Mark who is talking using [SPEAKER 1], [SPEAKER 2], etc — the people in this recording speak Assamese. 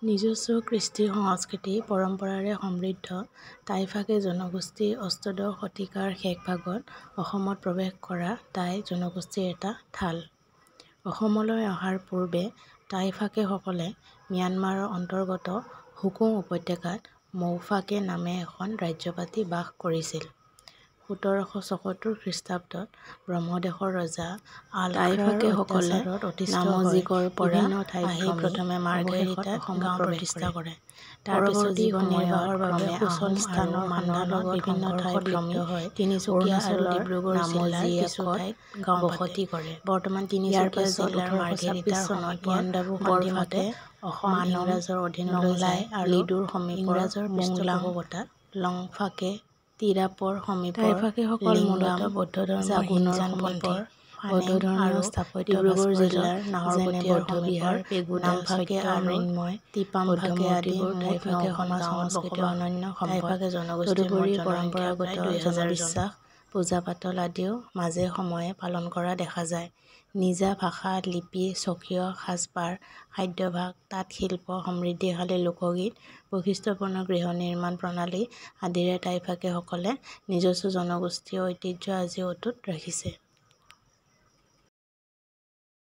[SPEAKER 1] নিজস্ব কৃষ্টি সংস্কৃতি পৰম্পৰাৰে সমৃদ্ধ টাইফাকে জনগোষ্ঠী অষ্টাদশ শতিকাৰ শেষভাগত অসমত প্ৰৱেশ কৰা টাই জনগোষ্ঠীৰ এটা ঠাল। অসমলৈ অহাৰ পূৰ্বে টাইফাকেসকলে ম্যানমাৰৰ অন্তৰ্গত হুকুং উপত্যকাত মৌফাকে নামে এখন ৰাজ্য পাতি বাস কৰিছিল। ১৭৭৪ খ্ৰীষ্টাব্দত ব্ৰহ্মদেশৰ ৰজা টাইফাকেসকলে নামজিকৰ পৰা আহি প্ৰথমে মাৰ্ঘেৰিটাত গাঁও প্ৰতিষ্ঠা কৰে। তাৰ পিছত জীৱন নিৰ্বাহৰ বাবে সুচল স্থানৰ সন্ধানত বিভিন্ন ঠাইত ভ্ৰমি তিনিচুকীয়া আৰু ডিব্ৰুগড় জিলাৰ কিছু ঠাইত গাঁও বসতি কৰে। বৰ্তমান তিনিচুকীয়া জিলাৰ মাৰ্ঘেৰিটা চনত বৰণ্ডাবু শান্তিমতে অসম ইংৰাজৰ অধীনলৈ আৰু লিডুৰ সমীপৰ মোংলাং লংফাকে তিৰাপৰ সমীপৰ টাইফাকেসকল মূলতঃ বৌদ্ধ ধৰ্মৰ হিনজানপন্থী বৌদ্ধ ধৰ্মীয় স্থাপত্য ডিব্ৰুগড় জিলাৰ নাহৰকটীয়া বৌদ্ধবিহাৰ নামফাকে মৃন্ময় টিপামফাকে আদিবোৰ টাইফাকে সমাজ সংস্কৃতিৰ অনন্য সম্পদ। তদুপৰি পৰম্পৰাগত জনবিশ্বাস পূজা পাতল আদিও মাজে সময়ে পালন কৰা দেখা যায়। নিজা ভাষা লিপি স্বকীয় সাজপাৰ খাদ্যাভ্যাস তাঁতশিল্প সমৃদ্ধিশালী লোকগীত বৈশিষ্ট্যপূৰ্ণ গৃহ নিৰ্মাণ প্ৰণালী আদিৰে টাইফাকেসকলে নিজস্ব জনগোষ্ঠীয় ঐতিহ্য আজিও অটুট ৰাখিছে।